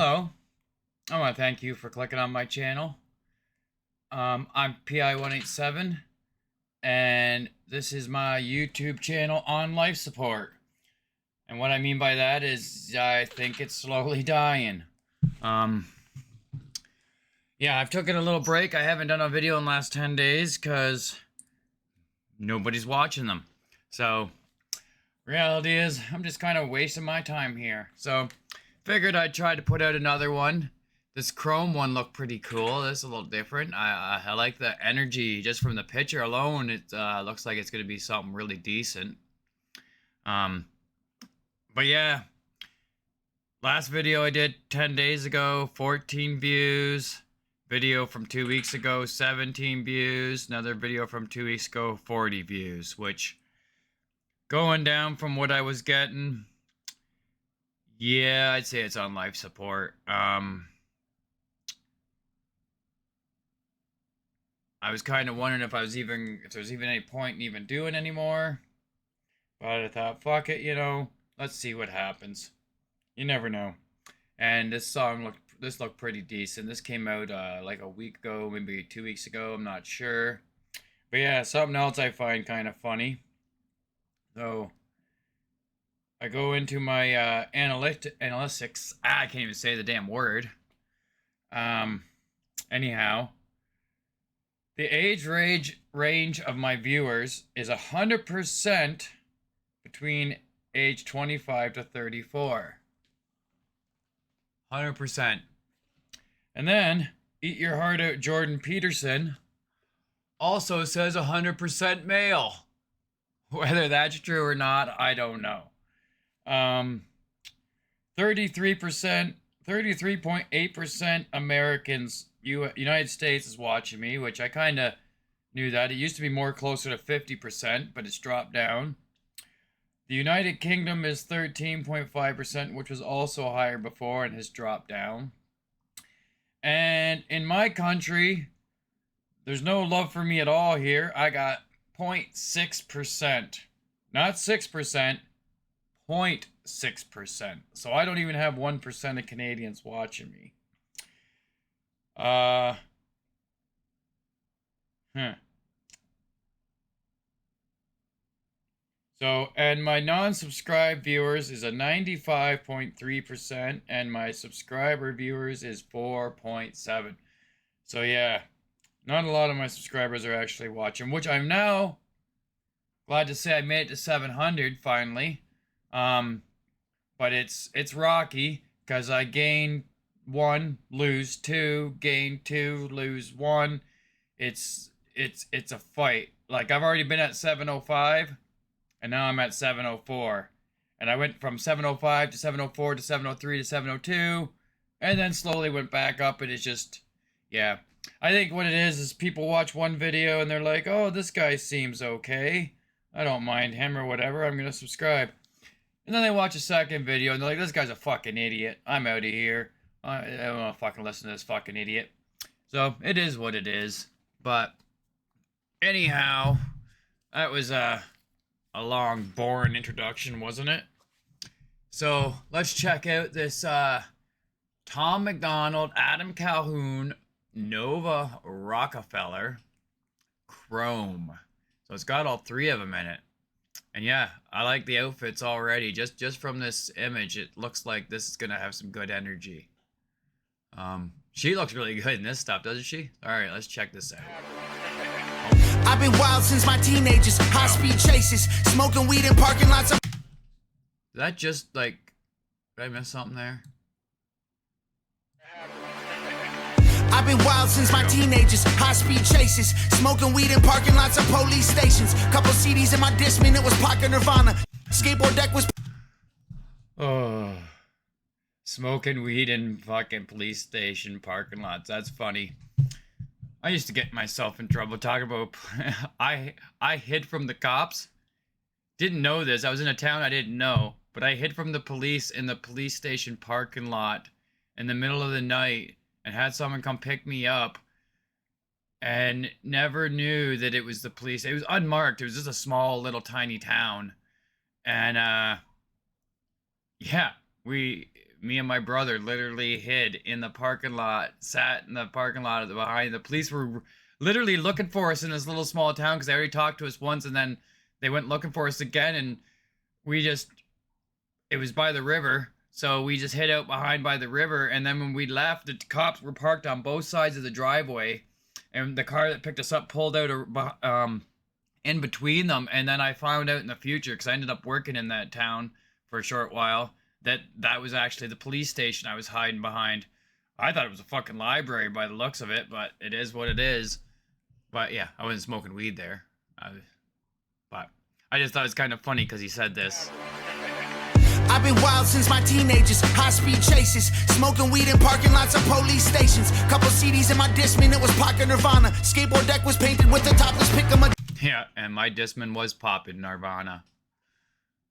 Hello, I want to thank you for clicking on my channel. I'm PI187, and this is my YouTube channel on life support. And what I mean by that is I think it's slowly dying. Yeah, I've taken a little break. I haven't done a video in the last 10 days because nobody's watching them. So, reality is I'm just kind of wasting my time here. So, figured I'd try to put out another one. This CROME one looked pretty cool. This is a little different. I like the energy just from the picture alone. It looks like it's going to be something really decent. But yeah, last video I did 10 days ago, 14 views. Video from 2 weeks ago, 17 views. Another video from 2 weeks ago, 40 views. Which, going down from what I was getting, yeah, I'd say it's on life support. I was kind of wondering if there's even any point in even doing anymore. But I thought, fuck it, let's see what happens. You never know. And this looked pretty decent. This came out like a week ago, maybe 2 weeks ago, I'm not sure. But yeah, something else I find kind of funny. So I go into my analytics. I can't even say the damn word. Anyhow, the age range of my viewers is 100% between age 25 to 34. 100%. And then, Eat Your Heart Out Jordan Peterson also says 100% male. Whether that's true or not, I don't know. 33.8% Americans, United States is watching me, which I kind of knew that. It used to be more closer to 50%, but it's dropped down. The United Kingdom is 13.5%, which was also higher before and has dropped down. And in my country, there's no love for me at all here. I got 0.6%. Not 6%, 0.6%. So I don't even have 1% of Canadians watching me. So, and my non-subscribed viewers is a 95.3%, and my subscriber viewers is 4.7. So yeah, not a lot of my subscribers are actually watching, which I'm now glad to say I made it to 700 finally. But it's rocky because I gain 1, lose 2, gain 2, lose 1. It's a fight. Like, I've already been at 705. And now I'm at 704. And I went from 705 to 704 to 703 to 702. And then slowly went back up. And it's just, yeah. I think what it is people watch one video and they're like, oh, this guy seems okay. I don't mind him or whatever. I'm going to subscribe. And then they watch a second video and they're like, this guy's a fucking idiot. I'm out of here. I don't want to fucking listen to this fucking idiot. So, it is what it is. But, anyhow, that was, a long, boring introduction, wasn't it? So, let's check out this Tom MacDonald, Adam Calhoun, Nova Rockefeller CROME. So it's got all 3 of them in it. And yeah, I like the outfits already. Just from this image, it looks like this is going to have some good energy. She looks really good in this stuff, doesn't she? Alright, let's check this out. I've been wild since my teenagers, high-speed chases, smoking weed in parking lots. Is that just like, did I miss something there? I've been wild since my teenagers, high-speed chases, smoking weed in parking lots of police stations. Couple CDs in my Discman, it was Pocket Nirvana. Skateboard deck was. Oh, smoking weed in fucking police station parking lots. That's funny. I used to get myself in trouble talking about I hid from the cops. Didn't know this. I was in a town I didn't know, but I hid from the police in the police station parking lot in the middle of the night and had someone come pick me up and never knew that it was the police. It was unmarked. It was just a small little tiny town. And yeah, me and my brother literally hid in the parking lot, sat in the parking lot behind. The police were literally looking for us in this little small town because they already talked to us once, and then they went looking for us again, and it was by the river, so we just hid out behind by the river, and then when we left, the cops were parked on both sides of the driveway, and the car that picked us up pulled out in between them, and then I found out in the future, because I ended up working in that town for a short while, that was actually the police station I was hiding behind. I thought it was a fucking library by the looks of it, but it is what it is. But yeah, I wasn't smoking weed there. But I just thought it was kind of funny because he said this. I've been wild since my teenagers, high-speed chases, smoking weed in parking lots of police stations. Couple CDs in my Discman, it was Pocket Nirvana. Skateboard deck was painted with the topless pick of my... Yeah, and my Discman was popping Nirvana.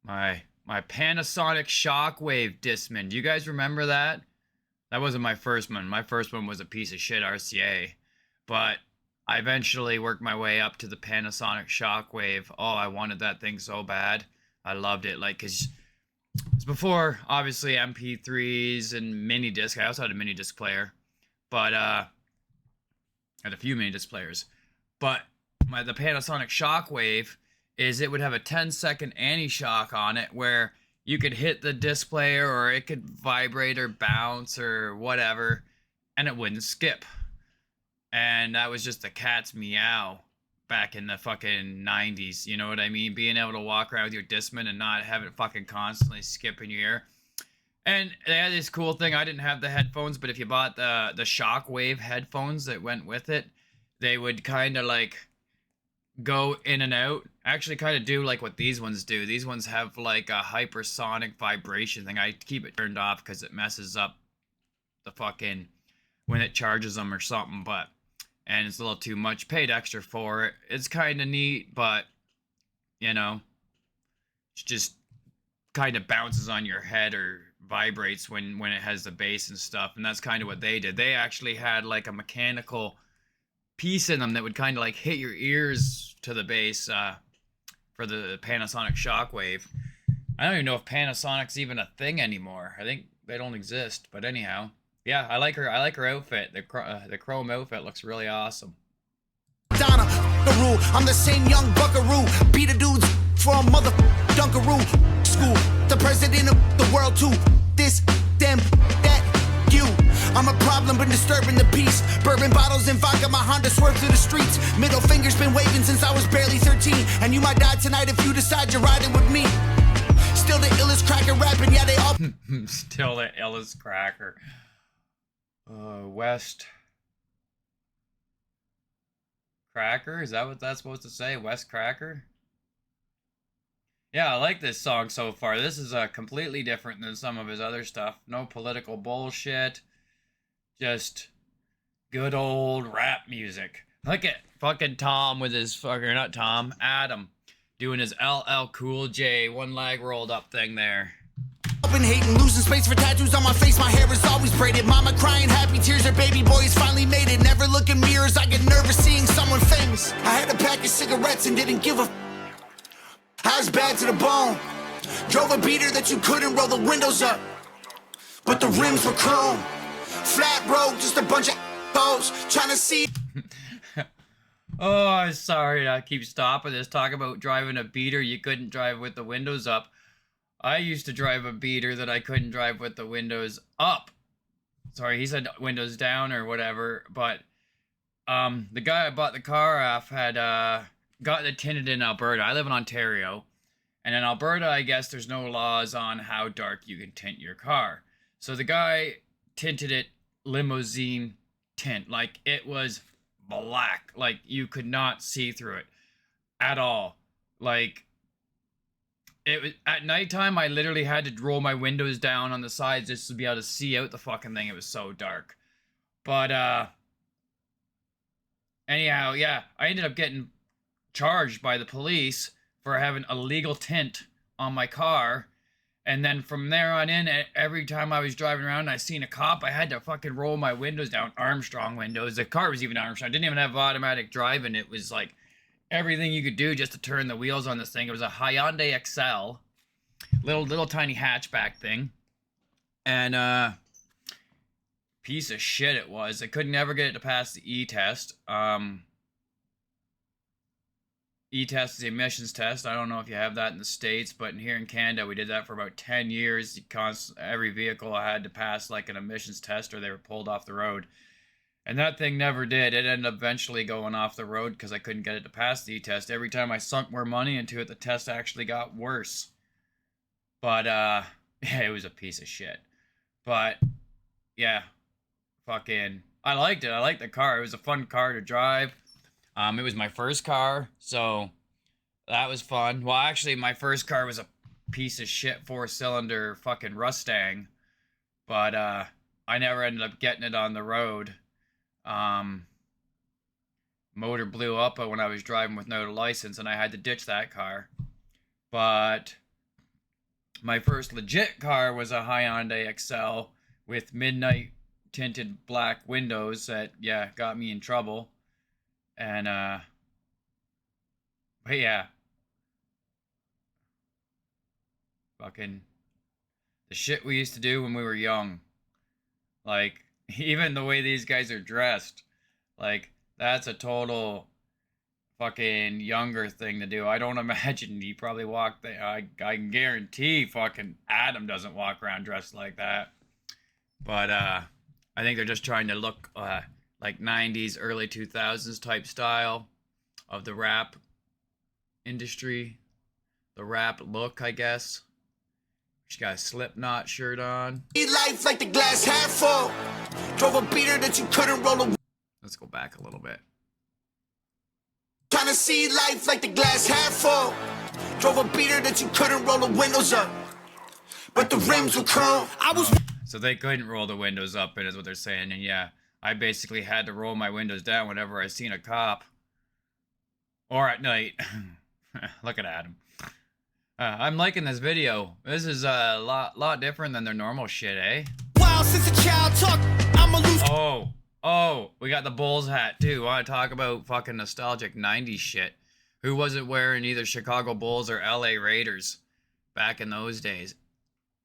My Panasonic Shockwave Discman. Do you guys remember that? That wasn't my first one. My first one was a piece of shit RCA. But I eventually worked my way up to the Panasonic Shockwave. Oh, I wanted that thing so bad. I loved it. Like, because it's before, obviously, MP3s and mini disc. I also had a mini disc player. But, I had a few mini disc players. But the Panasonic Shockwave is it would have a 10-second anti-shock on it where you could hit the disc player or it could vibrate or bounce or whatever, and it wouldn't skip. And that was just the cat's meow back in the fucking 90s, you know what I mean? Being able to walk around with your Discman and not have it fucking constantly skip in your ear. And they had this cool thing. I didn't have the headphones, but if you bought the Shockwave headphones that went with it, they would kind of like go in and out. Actually kind of do like what these ones do. These ones have like a hypersonic vibration thing. I keep it turned off because it messes up the fucking when it charges them or something, and it's a little too much. Paid extra for it. It's kind of neat, but you know, it just kind of bounces on your head or vibrates when it has the bass and stuff. And that's kind of what they did. They actually had like a mechanical piece in them that would kind of like hit your ears to the bass for the Panasonic Shockwave. I don't even know if Panasonic's even a thing anymore. I think they don't exist. But anyhow, yeah, I like her outfit. The chrome outfit looks really awesome. Donna, the rule. I'm the same young buckaroo. Beat a dudes for a mother dunkaroo. School, the president of the world too. This, them, that, you. I'm a problem, been disturbing the peace. Bourbon bottles and vodka, my Honda swerved through the streets. Middle finger's been waving since I was barely 13. And you might die tonight if you decide you're riding with me. Still the illest cracker rapping, yeah, they all... Still the illest cracker. West Cracker? Is that what that's supposed to say? West Cracker? Yeah, I like this song so far. This is completely different than some of his other stuff. No political bullshit. Just good old rap music. Look at fucking Tom with his fucking, not Tom, Adam, doing his LL Cool J one leg rolled up thing there. I've been hating, losing space for tattoos on my face. My hair is always braided. Mama crying, happy tears. Her baby boy has finally made it. Never look in mirrors. I get nervous seeing someone famous. I had a pack of cigarettes and didn't give a. I was bad to the bone. Drove a beater that you couldn't roll the windows up, but the rims were chrome. Flat road, just a bunch of hoes trying to see. Oh, I'm sorry I keep stopping this. Talk about driving a beater you couldn't drive with the windows up. I used to drive a beater that I couldn't drive with the windows up. Sorry, he said windows down or whatever, but the guy I bought the car off had gotten it tinted in Alberta. I live in Ontario, and in Alberta, I guess there's no laws on how dark you can tint your car. So the guy tinted it limousine tint, like it was black, like you could not see through it at all. Like it was at nighttime, I literally had to roll my windows down on the sides just to be able to see out the fucking thing. It was so dark. But anyhow, yeah, I ended up getting charged by the police for having illegal tint on my car. And then from there on in, every time I was driving around and I seen a cop, I had to fucking roll my windows down. Armstrong windows. The car was even Armstrong. I didn't even have automatic driving. It was like everything you could do just to turn the wheels on this thing. It was a Hyundai XL. Little tiny hatchback thing. And piece of shit it was. I could never get it to pass the e-test. E-test is the emissions test. I don't know if you have that in the States, but here in Canada, we did that for about 10 years. Every vehicle had to pass like an emissions test or they were pulled off the road. And that thing never did. It ended up eventually going off the road because I couldn't get it to pass the e-test. Every time I sunk more money into it, the test actually got worse. But, yeah, it was a piece of shit. But, yeah, fucking, I liked it. I liked the car. It was a fun car to drive. It was my first car, so that was fun. Well, actually, my first car was a piece of shit 4-cylinder fucking Mustang, but I never ended up getting it on the road. Motor blew up when I was driving with no license, and I had to ditch that car. But my first legit car was a Hyundai Excel with midnight tinted black windows that, yeah, got me in trouble. And, but yeah. Fucking the shit we used to do when we were young. Like, even the way these guys are dressed. Like, that's a total fucking younger thing to do. I don't imagine he probably walked there. I can guarantee fucking Adam doesn't walk around dressed like that. But, I think they're just trying to look, like 90s, early 2000s type style of the rap industry. The rap look, I guess. She got a Slipknot shirt on. Life like the glass half full. Drove a beater that you couldn't roll a. Let's go back a little bit. Trying to see life like the glass half full. Drove a beater that you couldn't roll the windows up. But the rims were chrome. I was. So they couldn't roll the windows up, is what they're saying. And yeah, I basically had to roll my windows down whenever I seen a cop. Or at night. Look at Adam. I'm liking this video. This is a lot different than their normal shit, eh? Wow, since a child talk, I'm a loose. Oh, we got the Bulls hat too. Want to talk about fucking nostalgic 90s shit? Who wasn't wearing either Chicago Bulls or LA Raiders back in those days?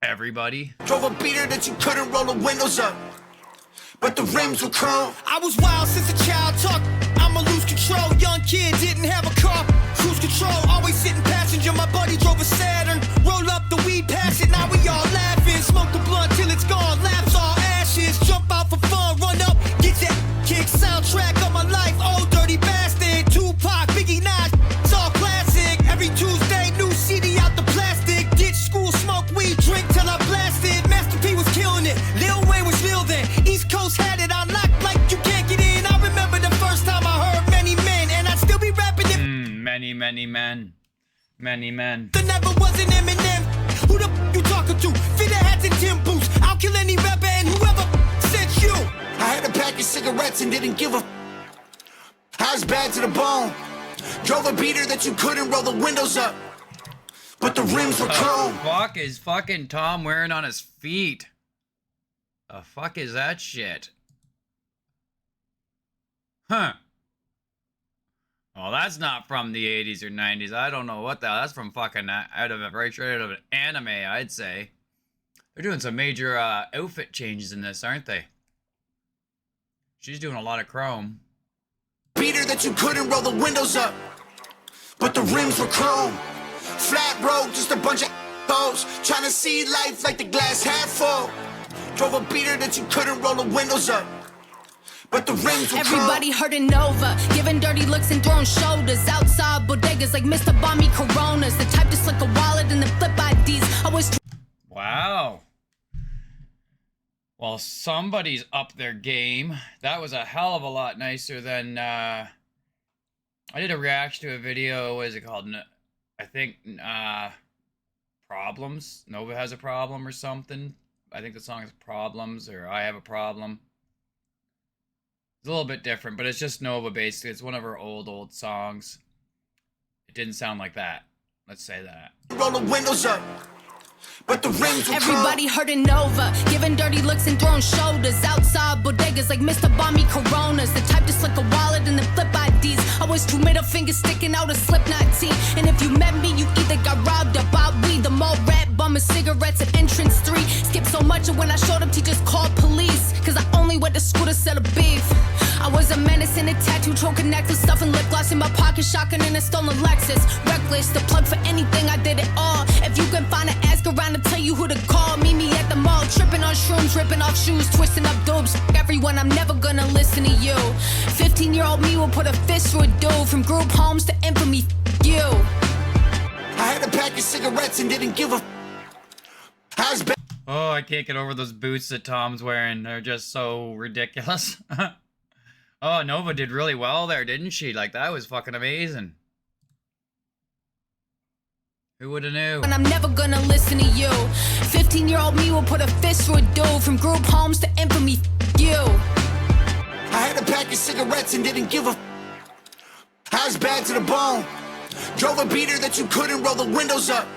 Everybody. Drove a beater that you couldn't roll the windows up. But the rims were chrome. I was wild since a child talk. I'ma lose control. Young kid didn't have a car. Cruise control, always sitting passenger. My buddy drove a Saturn. Roll up the weed, pass it. Now we all laughing. Smoke the blunt till it's gone. Laps all ashes. Jump out for fun. Run up. Get that kick. Soundtrack of my life. Oh, dirty bastard. Tupac, Biggie, Nas. It's all classic. Every Tuesday, new CD out the plastic. Ditch school, smoke weed, drink till I blasted. Master P was killing it. Lil Wayne was real then. East Coast had it unlocked like you can't get in. I remember the first time I heard many men, and I'd still be rapping it. Many men. Many men. There never was an Eminem. Who the f you talking to? Fitted hats and Tim boots. I'll kill any rapper and whoever sent you. I had a pack of cigarettes and didn't give a. I was bad to the bone. Drove a beater that you couldn't roll the windows up. But the rims were chrome. Fuck is fucking Tom wearing on his feet? The fuck is that shit? Huh. Well, that's not from the 80s or 90s. I don't know what the hell. That's from fucking right out of an anime, I'd say. They're doing some major outfit changes in this, aren't they? She's doing a lot of chrome. Beater that you couldn't roll the windows up. But the rims were chrome. Flat road, just a bunch of hoes. Trying to see life like the glass half full. Drove a beater that you couldn't roll the windows up. But the rims were everybody hurting Nova, giving dirty looks and throwing shoulders. Outside bodegas like Mr. Bommy Coronas. The type to slick a wallet and the flip IDs. Always. Wow. Well, somebody's up their game. That was a hell of a lot nicer than, I did a reaction to a video, what is it called? I think, Problems. Nova has a problem or something. I think the song is Problems, or I Have a Problem. It's a little bit different, but it's just Nova, basically. It's one of her old songs. It didn't sound like that. Let's say that. Roll the windows up. but the rims were Everybody hurting over, giving dirty looks and throwing shoulders. Outside bodegas like Mr. Bomby Coronas. The type to slick a wallet and then flip IDs. I was two middle fingers sticking out a Slipknot tee. And if you met me, you either got robbed or bought weed. The mall rat bumming cigarettes at entrance 3. Skipped so much and when I showed up, teachers called police. Cause I only went to school to sell a beef. I was a menace in a tattoo, choking necklace, stuffing lip gloss in my pocket, shotgun in a stolen Lexus. Reckless, the plug for anything, I did it all. If you can find an ask around to tell you who to call, meet me at the mall, tripping on shrooms, ripping off shoes, twisting up dopes. Everyone, I'm never gonna listen to you. 15-year-old me will put a fist through a dude. From group homes to infamy, you. I had a pack of cigarettes and didn't give a Oh, I can't get over those boots that Tom's wearing. They're just so ridiculous. Oh, Nova did really well there, didn't she? Like, that was fucking amazing. Who would have knew? And I'm never gonna listen to you. 15-year-old me will put a fist through a dude. From group homes to infamy, you. I had a pack of cigarettes and didn't give a I was bad to the bone. Drove a beater that you couldn't roll the windows up,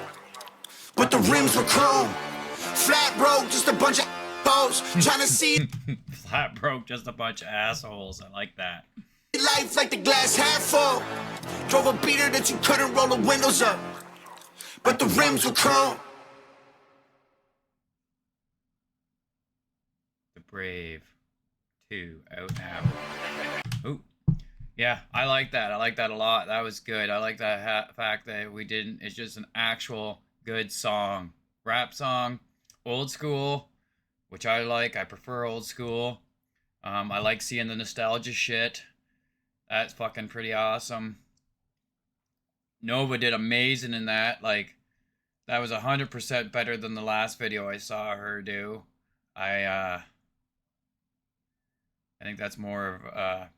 but the rims were chrome. Flat broke, just a bunch of hoes trying to see Flat broke, just a bunch of assholes. I like that. life like the glass half full. Drove a beater that you couldn't roll the windows up, but the rims were chrome. The Brave 2 out now. Ooh. Yeah, I like that. I like that a lot. That was good. I like that fact that we didn't. It's just an actual good song. Rap song. Old school, which I like. I prefer old school. I like seeing the nostalgia shit. That's fucking pretty awesome. Nova did amazing in that. Like, that was 100% better than the last video I saw her do. I think that's more of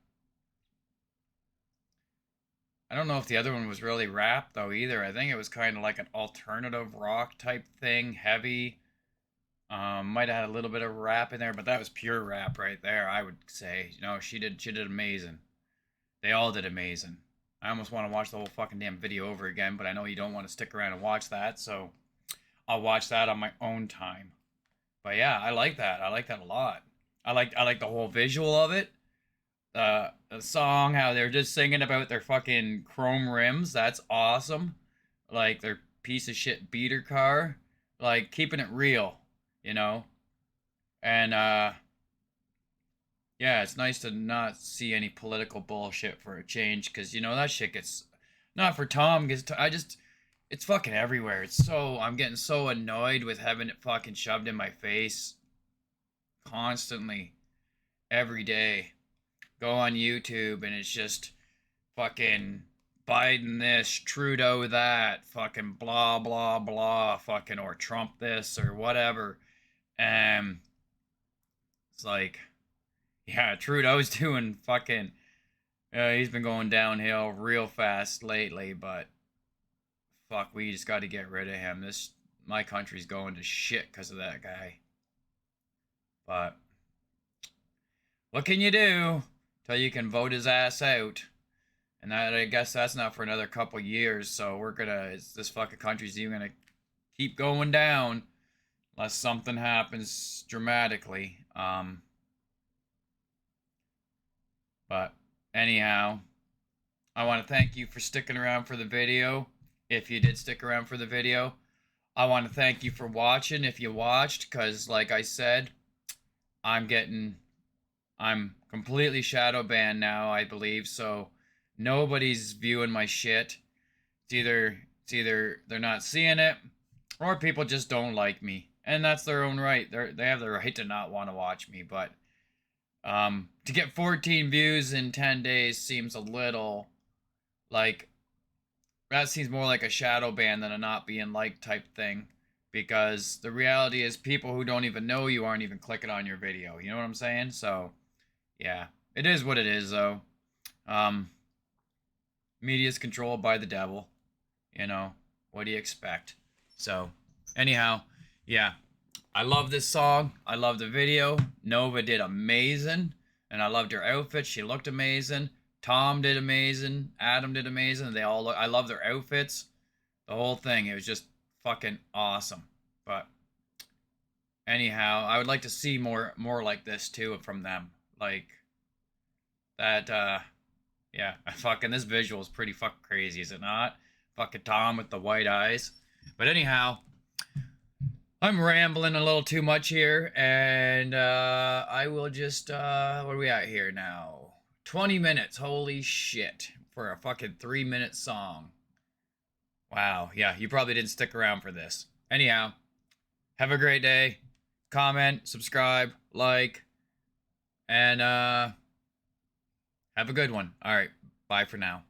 I don't know if the other one was really rap though either. I think it was kind of like an alternative rock type thing, heavy. Might have had a little bit of rap in there, but that was pure rap right there, I would say. You know, she did amazing. They all did amazing. I almost want to watch the whole fucking damn video over again, but I know you don't want to stick around and watch that, so I'll watch that on my own time. But yeah, I like that. I like that a lot. I like the whole visual of it. The song, how they're just singing about their fucking chrome rims. That's awesome. Like their piece of shit beater car. Like keeping it real. You know, and yeah, it's nice to not see any political bullshit for a change, because you know that shit gets, not for Tom, because it's fucking everywhere. It's so, I'm getting so annoyed with having it fucking shoved in my face constantly, every day. Go on YouTube and it's just fucking Biden this, Trudeau that, fucking blah blah blah, fucking, or Trump this or whatever. It's like, yeah, Trudeau's doing fucking, he's been going downhill real fast lately, but fuck, we just got to get rid of him. My country's going to shit because of that guy. But what can you do till you can vote his ass out? And that, I guess that's not for another couple years, so this fucking country's even gonna keep going down unless something happens dramatically. But anyhow, I want to thank you for sticking around for the video. If you did stick around for the video, I want to thank you for watching. If you watched, because like I said, I'm completely shadow banned now, I believe. So nobody's viewing my shit. It's either they're not seeing it, or people just don't like me. And that's their own right. They have the right to not want to watch me. But to get 14 views in 10 days seems a little like, that seems more like a shadow ban than a not being liked type thing. Because the reality is people who don't even know you aren't even clicking on your video. You know what I'm saying? So, yeah. It is what it is, though. Media's controlled by the devil. You know, what do you expect? So, anyhow, yeah. I love this song. I love the video. Nova did amazing. And I loved her outfit. She looked amazing. Tom did amazing. Adam did amazing. I love their outfits. The whole thing. It was just fucking awesome. But anyhow, I would like to see more like this too from them. Like that yeah, fucking this visual is pretty fucking crazy, is it not? Fucking Tom with the white eyes. But anyhow, I'm rambling a little too much here, and I will just what are we at here now? 20 minutes, holy shit, for a fucking 3-minute song. Wow, yeah, you probably didn't stick around for this. Anyhow, have a great day. Comment, subscribe, like, and have a good one. All right, bye for now.